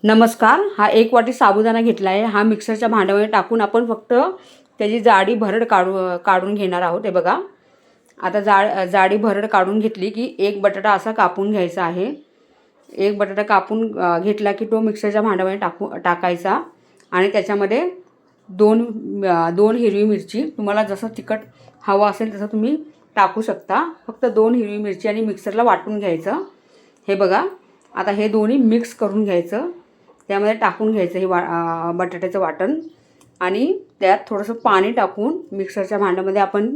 नमस्कार. हा 1 वाटी साबुदाणा घेतला आहे. हा मिक्सरच्या भांड्यामध्ये टाकून आपण फक्त त्याची जाडी भरड काढून घेणार आहोत. हे बघा, आता जाडी भरड काढून घेतली की एक बटाटा असा कापून घ्यायचा आहे. एक बटाटा कापून घेतला की तो मिक्सरच्या भांड्यामध्ये टाकायचा आणि त्याच्यामध्ये दोन हिरवी मिरची, तुम्हाला जसं तिखट हवं असेल तसं तुम्ही टाकू शकता. फक्त 2 हिरवी मिरची आणि मिक्सरला वाटून घ्यायचं. हे बघा, आता हे दोन्ही मिक्स करून घ्यायचं. त्यामध्ये टाकून घ्यायचं हे बटाट्याचं वाटण आणि त्यात थोडंसं पाणी टाकून मिक्सरच्या भांड्यामध्ये आपण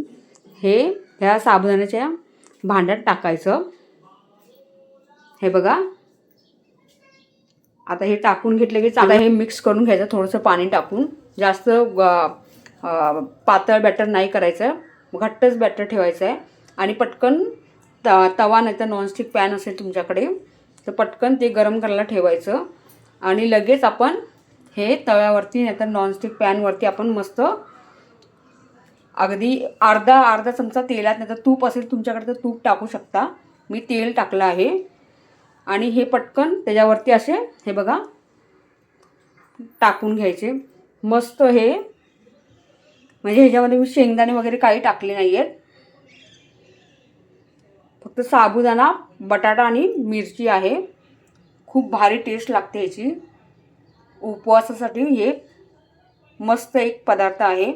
ह्या साबुदाण्याच्या भांड्यात टाकायचं. हे बघा, आता हे टाकून घेतलं की आता हे मिक्स करून घ्यायचं थोडंसं पाणी टाकून. जास्त पातळ बॅटर नाही करायचं, घट्टच बॅटर ठेवायचं आहे. आणि पटकन तवा नाही तर नॉनस्टिक पॅन असेल तुमच्याकडे तर पटकन ते गरम करायला ठेवायचं आणि लगेच आपण हे तव्यावरती नाही तर नॉनस्टिक पॅनवरती आपण मस्त अगदी अर्धा चमचा तेलात नाही तर तूप असेल तुमच्याकडे तर तूप टाकू शकता. मी तेल टाकलं आहे आणि हे पटकन त्याच्यावरती असे हे बघा टाकून घ्यायचे. मस्त हे म्हणजे ह्याच्यामध्ये मी शेंगदाणे वगैरे काही टाकले नाही आहेत, फक्त साबुदाणा, बटाटा आणि मिरची आहे. खूप भारी टेस्ट लागते ह्याची. उपवासासाठी हे मस्त एक पदार्थ आहे.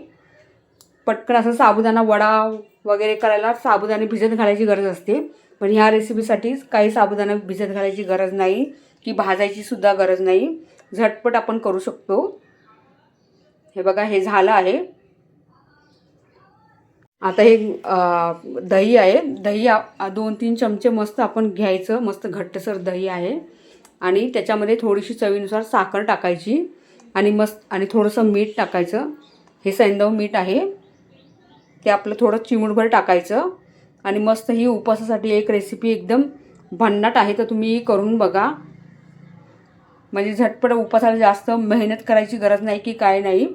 पटकन असं साबुदाणा वडा वगैरे करायला साबुदाणे भिजत घालायची गरज असते, पण ह्या रेसिपीसाठी काही साबुदाणा भिजत घालायची गरज नाही की भाजायची सुद्धा गरज नाही. झटपट आपण करू शकतो. हे बघा, हे झालं आहे. आता हे दही आहे. दही 2-3 चमचे मस्त आपण घ्यायचं. मस्त घट्टसर दही आहे आणि त्याच्यामध्ये थोडीशी चवीनुसार साखर टाकायची आणि थोडंसं मीठ टाकायचं. हे सैंधव मीठ आहे, ते आपलं थोडं चिमूटभर टाकायचं आणि मस्त ही उपवासासाठी एक रेसिपी एकदम भन्नाट आहे. तर तुम्ही करून बघा. म्हणजे झटपट उपवासाला जास्त मेहनत करायची गरज नाही की काय नाही,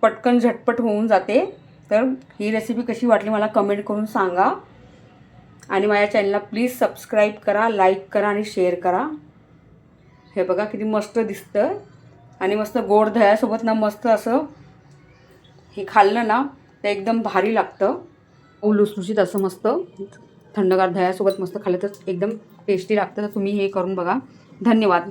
पटकन झटपट होऊन जाते. तर ही रेसिपी कशी वाटली मला कमेंट करून सांगा आणि माझ्या चॅनलला प्लीज सबस्क्राईब करा, लाईक करा आणि शेअर करा. हे बघा किती मस्त दिसतं आणि मस्त गोड दह्यासोबत ना मस्त असं हे खाल्लं ना तर एकदम भारी लागतं. लुसलुशीत असं मस्त थंडगार दह्यासोबत मस्त खाल्लं तर एकदम टेस्टी लागतं. तर तुम्ही हे करून बघा. धन्यवाद.